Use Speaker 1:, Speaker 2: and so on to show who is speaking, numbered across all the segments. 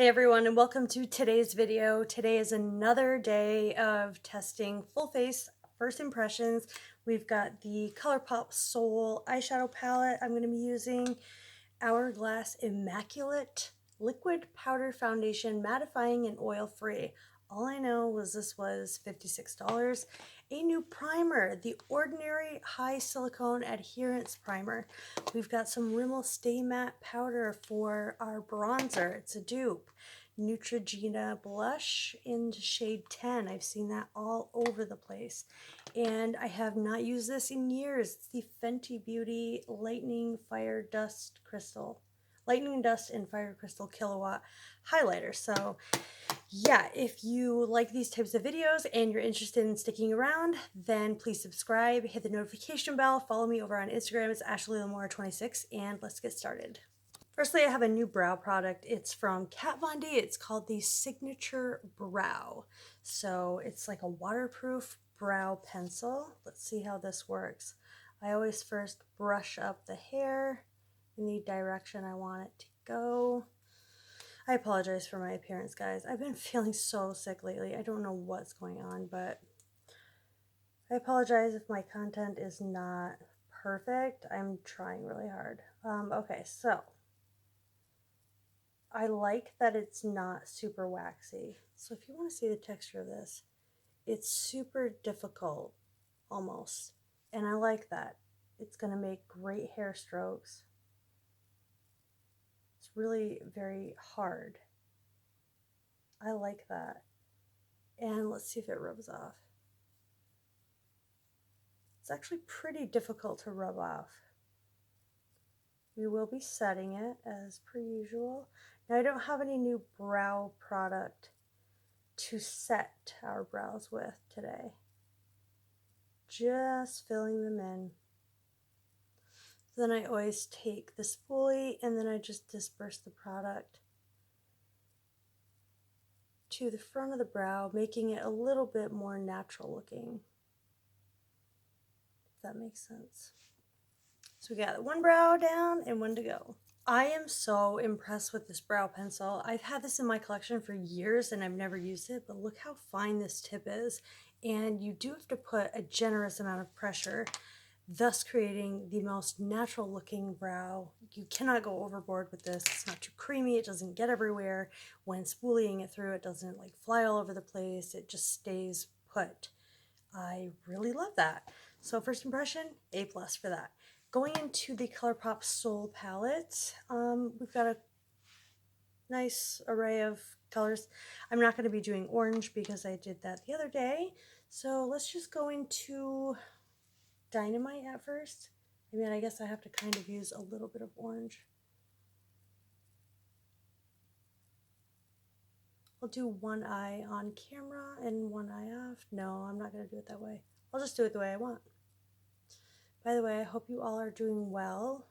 Speaker 1: Hey everyone, and welcome to today's video. Today is another day of testing full face first impressions. We've got the Colourpop Soul eyeshadow palette. I'm going to be using Hourglass Immaculate Liquid Powder Foundation, mattifying and oil free. All I know was this was $56. A new primer, the Ordinary High Silicone Adherence Primer. We've got some Rimmel Stay Matte powder for our bronzer. It's a dupe. Neutrogena blush in shade 10. I've seen that all over the place. And I have not used this in years. It's the Fenty Beauty Lightning Dust and Fire Crystal Kilowatt highlighter. So yeah, if you like these types of videos and you're interested in sticking around, then please subscribe, hit the notification bell, follow me over on Instagram. It's AshleyLamora26, and let's get started. Firstly, I have a new brow product. It's from Kat Von D. It's called the Signature Brow. So it's like a waterproof brow pencil. Let's see how this works. I always first brush up the hair in the direction I want it to go. I apologize for my appearance, guys. I've been feeling so sick lately. I don't know what's going on, but I apologize if my content is not perfect. I'm trying really hard. Okay, so I like that it's not super waxy. So if you want to see the texture of this, it's super difficult, almost. And I like that. It's going to make great hair strokes. It's really very hard. I like that. And let's see if it rubs off. It's actually pretty difficult to rub off. We will be setting it as per usual. Now I don't have any new brow product to set our brows with today. Just filling them in. Then I always take the spoolie and then I just disperse the product to the front of the brow, making it a little bit more natural looking, if that makes sense. So we got one brow down and one to go. I am so impressed with this brow pencil. I've had this in my collection for years and I've never used it, but look how fine this tip is. And you do have to put a generous amount of pressure, thus creating the most natural looking brow. You cannot go overboard with this. It's not too creamy. It doesn't get everywhere. When spoolieing it through, it doesn't like fly all over the place. It just stays put. I really love that. So first impression, A+ for that. Going into the Colourpop Soul palette, we've got a nice array of colors. I'm not going to be doing orange because I did that the other day. So let's just go into Dynamite at first. I mean, I guess I have to kind of use a little bit of orange. I'll do one eye on camera and one eye off. No, I'm not going to do it that way. I'll just do it the way I want. By the way, I hope you all are doing well.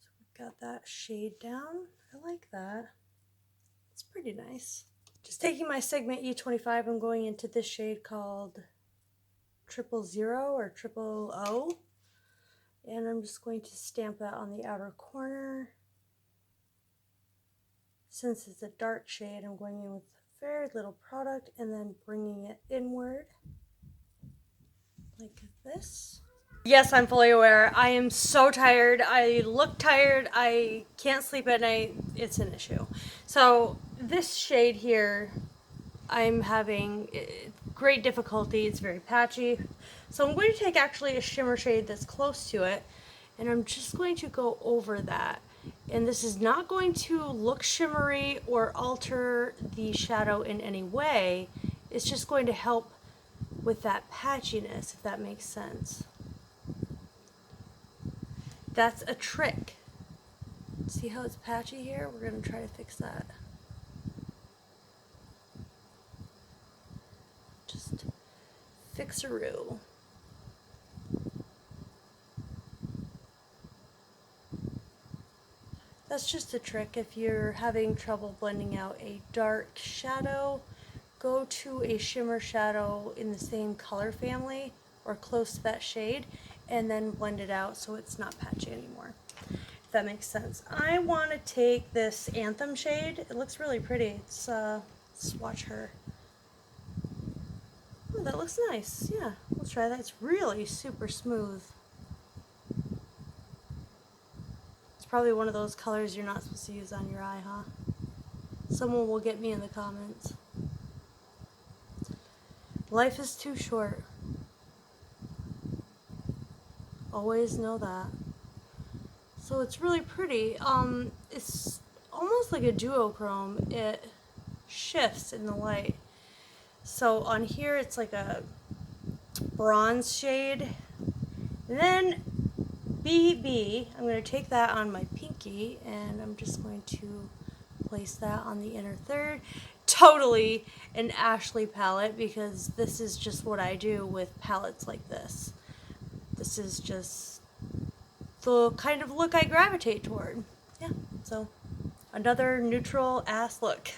Speaker 1: So we've got that shade down. I like that. It's pretty nice. Just taking my Sigma E25, I'm going into this shade called 000 or 000. And I'm just going to stamp that on the outer corner. Since it's a dark shade, I'm going in with very little product and then bringing it inward. Like this. Yes, I'm fully aware. I am so tired. I look tired. I can't sleep at night. It's an issue. So this shade here, I'm having great difficulty. It's very patchy. So I'm going to take actually a shimmer shade that's close to it, and I'm just going to go over that. And this is not going to look shimmery or alter the shadow in any way. It's just going to help with that patchiness, if that makes sense. That's a trick. See how it's patchy here? We're going to try to fix that. Just fixaroo. That's just a trick. If you're having trouble blending out a dark shadow, go to a shimmer shadow in the same color family or close to that shade and then blend it out so it's not patchy anymore. If that makes sense. I want to take this Anthem shade. It looks really pretty. Let's watch her. Oh, that looks nice. Yeah, we'll try that. It's really super smooth. It's probably one of those colors you're not supposed to use on your eye, huh? Someone will get me in the comments. Life is too short. Always know that. So it's really pretty. It's almost like a duochrome. It shifts in the light. So on here it's like a bronze shade. And then BB, I'm going to take that on my pinky and I'm just going to place that on the inner third. Totally an Ashley palette because this is just what I do with palettes like this. This is just the kind of look I gravitate toward. Yeah, so another neutral ass look.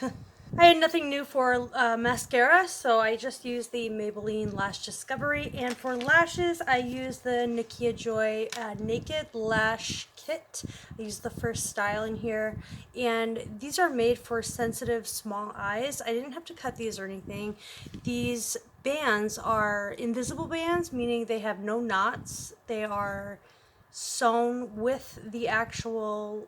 Speaker 1: I had nothing new for mascara, so I just used the Maybelline Lash Discovery, and for lashes I used the Nakia Joy Naked Lash Kit. I used the first style in here, and these are made for sensitive small eyes. I didn't have to cut these or anything. These bands are invisible bands, meaning they have no knots. They are sewn with the actual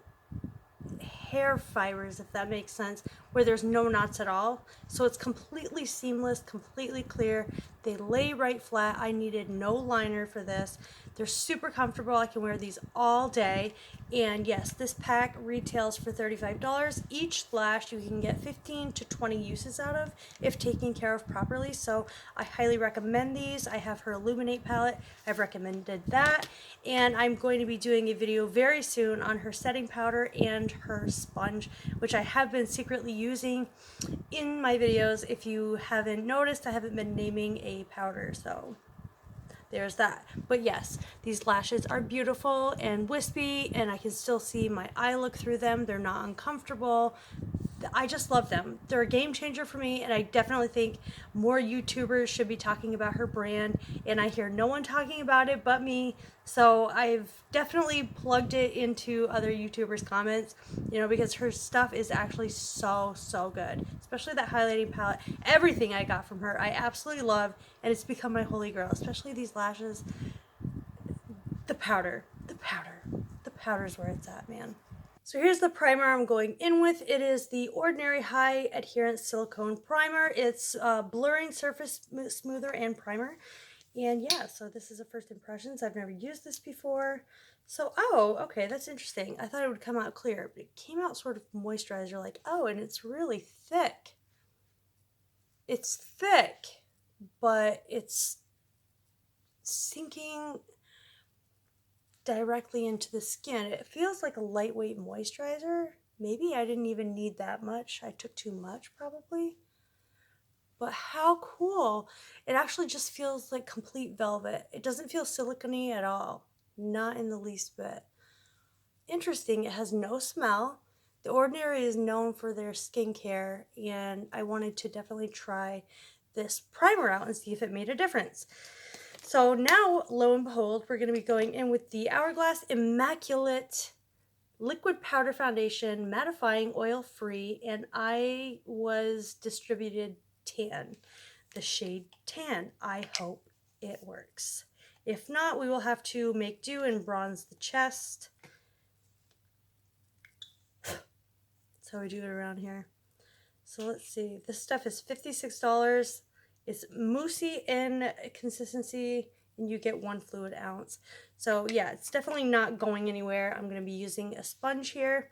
Speaker 1: hair fibers, if that makes sense, where there's no knots at all. So it's completely seamless, completely clear. They lay right flat. I needed no liner for this. They're super comfortable. I can wear these all day. And yes, this pack retails for $35. Each lash you can get 15 to 20 uses out of if taken care of properly. So I highly recommend these. I have her Illuminate palette. I've recommended that. And I'm going to be doing a video very soon on her setting powder and her sponge, which I have been secretly using in my videos. If you haven't noticed, I haven't been naming a powder, so there's that. But yes, these lashes are beautiful and wispy, and I can still see my eye look through them. They're not uncomfortable. I just love them. They're a game changer for me, and I definitely think more YouTubers should be talking about her brand, and I hear no one talking about it but me. So I've definitely plugged it into other YouTubers' comments, you know, because her stuff is actually so good, especially that highlighting palette. Everything I got from her I absolutely love, and it's become my holy grail, especially these lashes. The powder's where it's at, man. So here's the primer I'm going in with. It is the Ordinary High Adherence Silicone Primer. It's Blurring Surface Smoother and Primer. And yeah, so this is a first impressions. I've never used this before. So, oh, okay, that's interesting. I thought it would come out clear, but it came out sort of moisturizer, like, oh, and it's really thick. It's thick, but it's sinking directly into the skin. It feels like a lightweight moisturizer. Maybe I didn't even need that much. I took too much probably. But how cool. It actually just feels like complete velvet. It doesn't feel silicone at all. Not in the least bit. Interesting, it has no smell. The Ordinary is known for their skincare, and I wanted to definitely try this primer out and see if it made a difference. So now, lo and behold, we're going to be going in with the Hourglass Immaculate Liquid Powder Foundation, mattifying, oil-free, and I was distributed tan, the shade Tan. I hope it works. If not, we will have to make do and bronze the chest. That's how we do it around here. So let's see. This stuff is $56. It's moussey in consistency, and you get 1 fluid ounce. So yeah, it's definitely not going anywhere. I'm going to be using a sponge here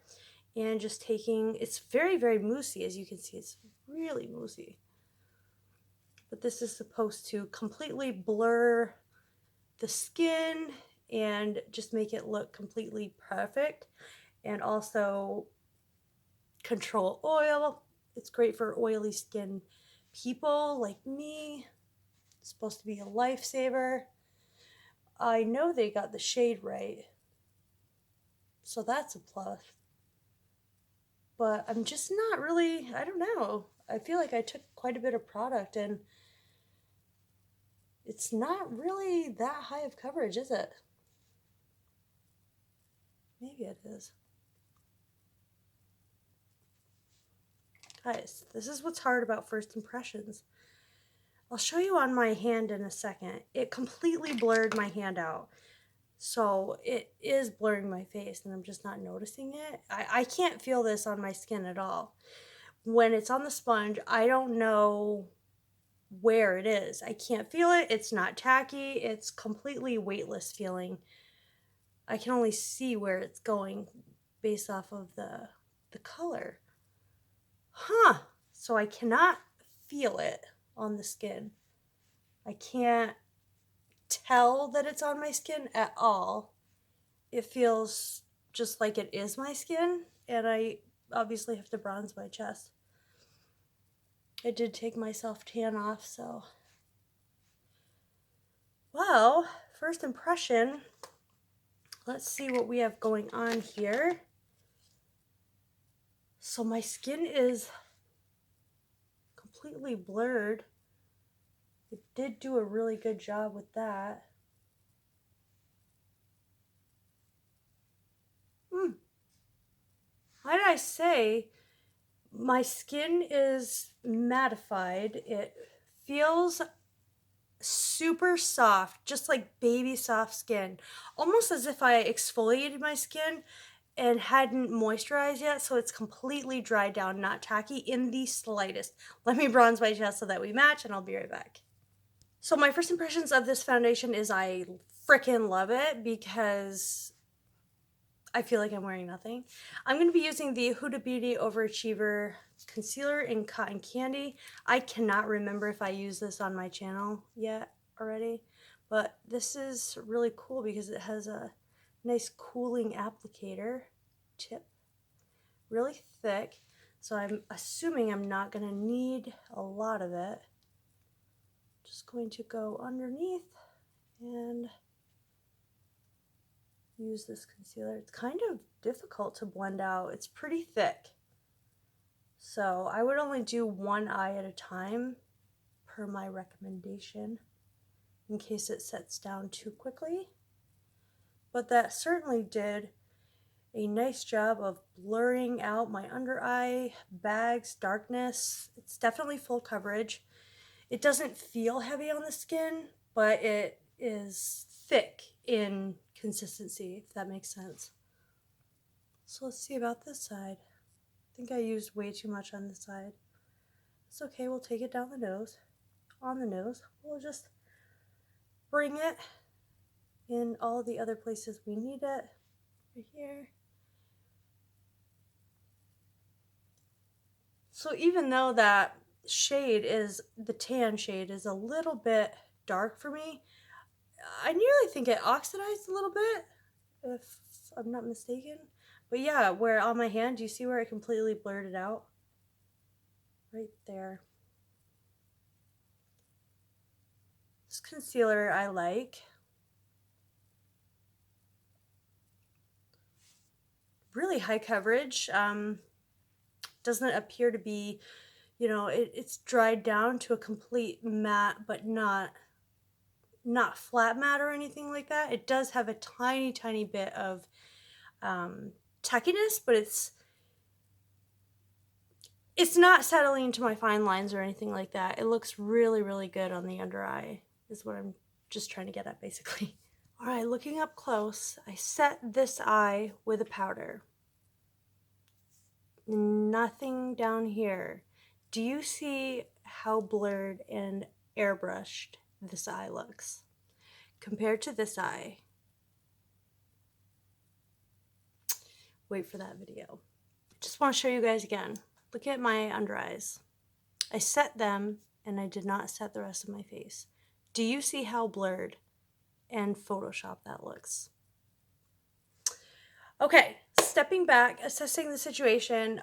Speaker 1: and just taking, it's very moussey, as you can see. It's really moussey. But this is supposed to completely blur the skin and just make it look completely perfect, and also control oil. It's great for oily skin people like me. It's supposed to be a lifesaver. I know they got the shade right, so that's a plus. But I'm just not really, I don't know. I feel like I took quite a bit of product and it's not really that high of coverage, is it? Maybe it is. Guys, this is what's hard about first impressions. I'll show you on my hand in a second. It completely blurred my hand out. So it is blurring my face and I'm just not noticing it. I can't feel this on my skin at all. When it's on the sponge, I don't know where it is. I can't feel it. It's not tacky. It's completely weightless feeling. I can only see where it's going based off of the color. Huh. So I cannot feel it on the skin. I can't tell that it's on my skin at all. It feels just like it is my skin, and I obviously have to bronze my chest. I did take my self-tan off, so. Well, first impression, let's see what we have going on here. So my skin is completely blurred. It did do a really good job with that. Why did I say my skin is mattified? It feels super soft, just like baby soft skin, almost as if I exfoliated my skin and hadn't moisturized yet, so it's completely dried down, not tacky in the slightest. Let me bronze my chest so that we match, and I'll be right back. So my first impressions of this foundation is I freaking love it because I feel like I'm wearing nothing. I'm going to be using the Huda Beauty Overachiever Concealer in Cotton Candy. I cannot remember if I used this on my channel yet already, but this is really cool because it has a nice cooling applicator tip, really thick, so I'm assuming I'm not going to need a lot of it. Just going to go underneath and use this concealer. It's kind of difficult to blend out. It's pretty thick. So I would only do one eye at a time per my recommendation in case it sets down too quickly. But that certainly did a nice job of blurring out my under eye, bags, darkness. It's definitely full coverage. It doesn't feel heavy on the skin, but it is thick in consistency, if that makes sense. So let's see about this side. I think I used way too much on this side. It's okay, we'll take it down the nose. On the nose, we'll just bring it in all the other places we need it. Right here. So even though that shade is, the tan shade is a little bit dark for me, I nearly think it oxidized a little bit, if I'm not mistaken. But yeah, where on my hand, do you see where it completely blurred it out? Right there. This concealer I like. Really high coverage. Doesn't appear to be, you know, it's dried down to a complete matte, but not flat matte or anything like that. It does have a tiny bit of tackiness, but it's not settling into my fine lines or anything like that. It looks really good on the under eye, is what I'm just trying to get at, basically. All right, looking up close, I set this eye with a powder. Nothing down here. Do you see how blurred and airbrushed this eye looks compared to this eye? Wait for that video. Just want to show you guys again. Look at my under eyes. I set them and I did not set the rest of my face. Do you see how blurred and Photoshop that looks? Okay, stepping back, assessing the situation.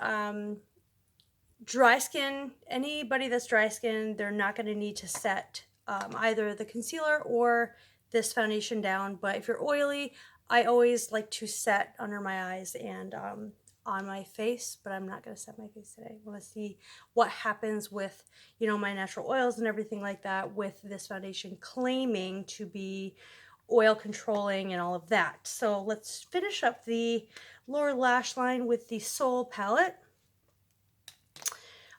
Speaker 1: Dry skin, anybody that's dry skin, they're not going to need to set either the concealer or this foundation down. But if you're oily, I always like to set under my eyes and on my face, but I'm not going to set my face today. I want to see what happens with, you know, my natural oils and everything like that with this foundation claiming to be oil controlling and all of that. So let's finish up the lower lash line with the Soul palette.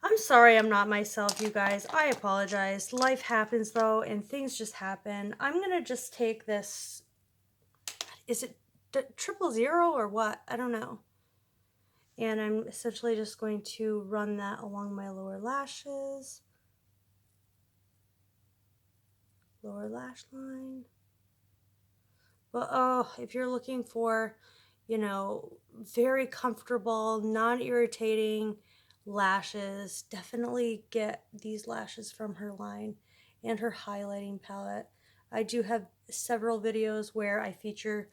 Speaker 1: I'm sorry I'm not myself, you guys. I apologize. Life happens though, and things just happen. I'm gonna just take this, is it 000 or what? I don't know. And I'm essentially just going to run that along my lower lashes. Lower lash line. But oh, if you're looking for, you know, very comfortable, non-irritating lashes, definitely get these lashes from her line and her highlighting palette. I do have several videos where I feature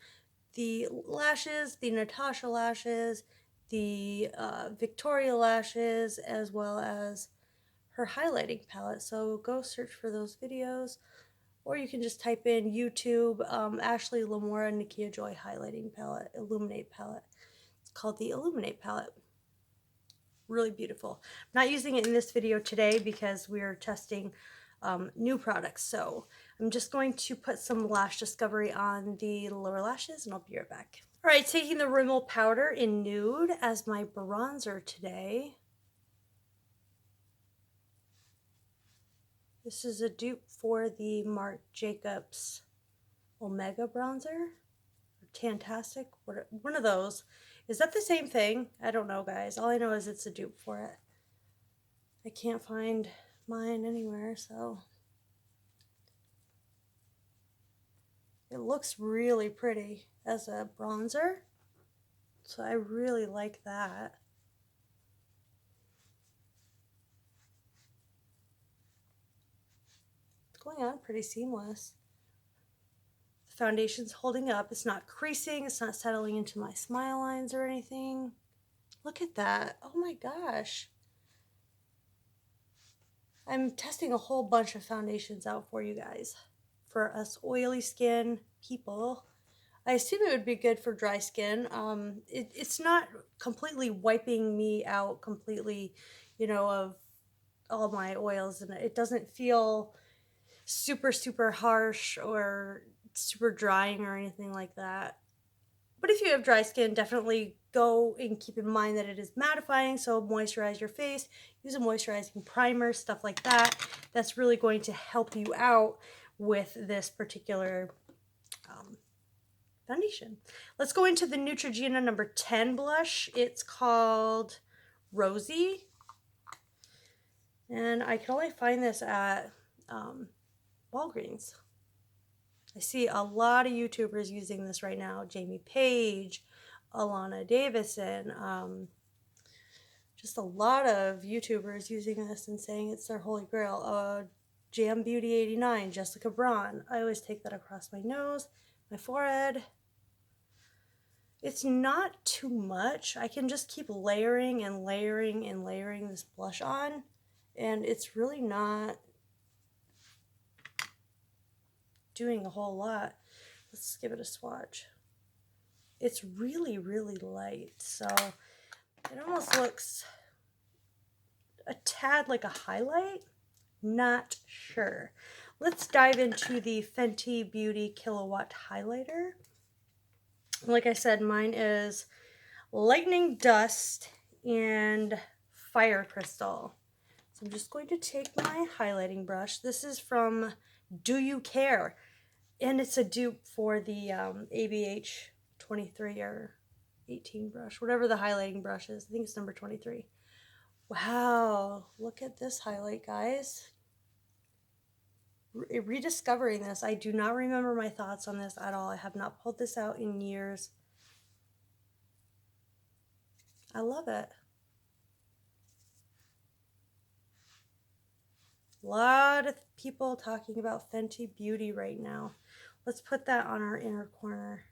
Speaker 1: the lashes, the Natasha lashes, the Victoria lashes, as well as her highlighting palette. So go search for those videos, or you can just type in YouTube, Ashley Lamora Nikia Joy highlighting palette, Illuminate palette. It's called the Illuminate palette. Really beautiful. I'm not using it in this video today because we're testing new products. So I'm just going to put some Lash Discovery on the lower lashes and I'll be right back. All right, taking the Rimmel powder in Nude as my bronzer today. This is a dupe for the Marc Jacobs Omega bronzer. Tantastic, one of those. Is that the same thing? I don't know, guys. All I know is it's a dupe for it. I can't find mine anywhere, so it looks really pretty as a bronzer. So I really like that. It's going on pretty seamless. The foundation's holding up. It's not creasing. It's not settling into my smile lines or anything. Look at that. Oh my gosh. I'm testing a whole bunch of foundations out for you guys. For us oily skin people. I assume it would be good for dry skin. It's not completely wiping me out completely, you know, of all my oils, and it doesn't feel super, super harsh or super drying or anything like that. But if you have dry skin, definitely go and keep in mind that it is mattifying, so moisturize your face, use a moisturizing primer, stuff like that. That's really going to help you out with this particular foundation. Let's go into the Neutrogena number 10 blush. It's called Rosy. And I can only find this at Walgreens. I see a lot of YouTubers using this right now. Jamie Page, Alana Davison, just a lot of YouTubers using this and saying it's their holy grail. Jam Beauty 89, Jessica Braun. I always take that across my nose, my forehead. It's not too much. I can just keep layering and layering and layering this blush on, and it's really not doing a whole lot. Let's give it a swatch. It's really, really light, so it almost looks a tad like a highlight. Not sure. Let's dive into the Fenty Beauty Kilowatt Highlighter. Like I said, mine is Lightning Dust and Fire Crystal. So I'm just going to take my highlighting brush. This is from Do You Care? And it's a dupe for the ABH 23 or 18 brush, whatever the highlighting brush is. I think it's number 23. Wow, look at this highlight, guys. Rediscovering this. I do not remember my thoughts on this at all. I have not pulled this out in years. I love it. A lot of people talking about Fenty Beauty right now. Let's put that on our inner corner.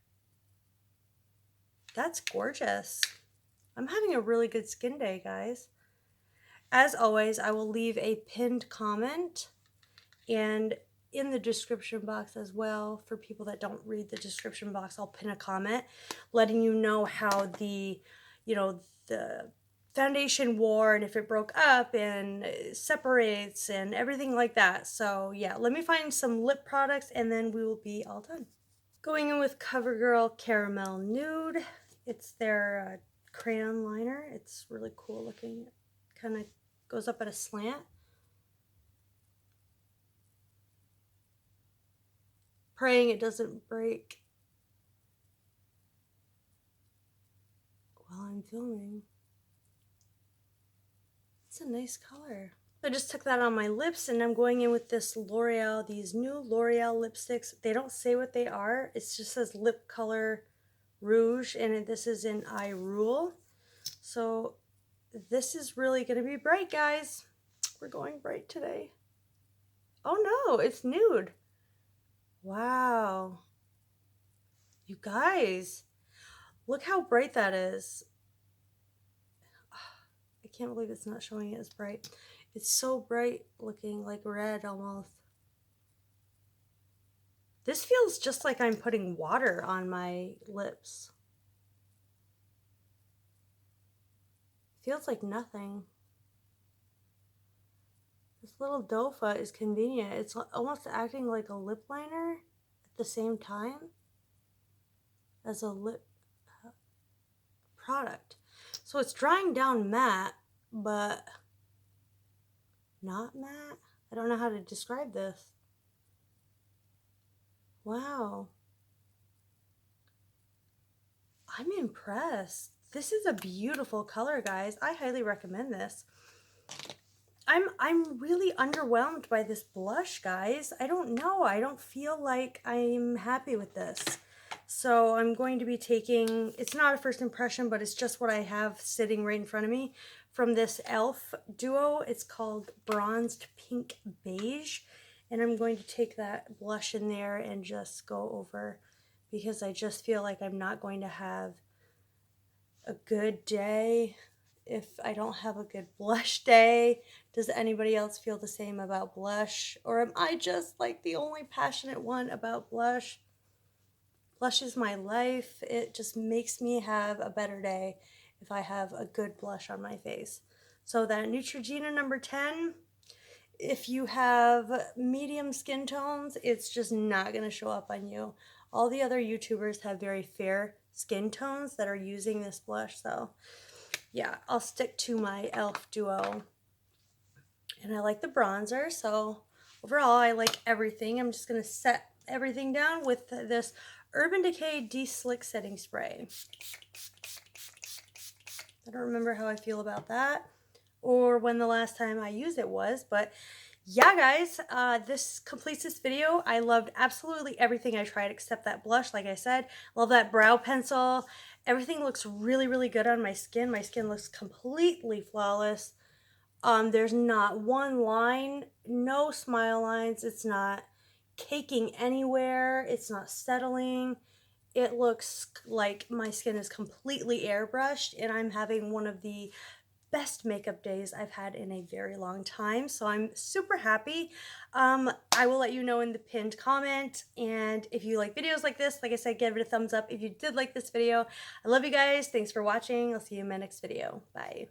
Speaker 1: That's gorgeous. I'm having a really good skin day, guys. As always, I will leave a pinned comment and in the description box as well. For people that don't read the description box, I'll pin a comment letting you know how the, you know, the foundation wore and if it broke up and separates and everything like that. So yeah, let me find some lip products and then we will be all done. Going in with CoverGirl Caramel Nude. It's their crayon liner. It's really cool looking. It kind of goes up at a slant. Praying it doesn't break while I'm filming. It's a nice color. I just took that on my lips, and I'm going in with this L'Oreal, these new L'Oreal lipsticks. They don't say what they are. It just says lip color rouge, and this is in I Rule. So this is really going to be bright, guys. We're going bright today. Oh no, it's nude. Wow. You guys, look how bright that is. I can't believe it's not showing it as bright. It's so bright looking, like red almost. This feels just like I'm putting water on my lips. Feels like nothing. This little dofa is convenient. It's almost acting like a lip liner at the same time as a lip product. So it's drying down matte, but not matte. I don't know how to describe this. Wow. I'm impressed. This is a beautiful color, guys. I highly recommend this. I'm really underwhelmed by this blush, guys. I don't know. I don't feel like I'm happy with this. So I'm going to be taking, it's not a first impression, but it's just what I have sitting right in front of me from this e.l.f. duo. It's called Bronzed Pink Beige. And I'm going to take that blush in there and just go over, because I just feel like I'm not going to have a good day if I don't have a good blush day. Does anybody else feel the same about blush? Or am I just like the only passionate one about blush? Blush is my life. It just makes me have a better day if I have a good blush on my face. So that Neutrogena number 10, if you have medium skin tones, it's just not going to show up on you. All the other YouTubers have very fair skin tones that are using this blush. So yeah, I'll stick to my e.l.f. duo. And I like the bronzer. So overall, I like everything. I'm just going to set everything down with this Urban Decay De-Slick Setting Spray. I don't remember how I feel about that or when the last time I used it was, but yeah, guys, this completes this video. I loved absolutely everything I tried except that blush. Like I said, love that brow pencil. Everything looks really, really good on my skin. My skin looks completely flawless. There's not one line, no smile lines. It's not caking anywhere. It's not settling. It looks like my skin is completely airbrushed, and I'm having one of the best makeup days I've had in a very long time. So I'm super happy. I will let you know in the pinned comment. And if you like videos like this, like I said, give it a thumbs up if you did like this video. I love you guys. Thanks for watching. I'll see you in my next video. Bye.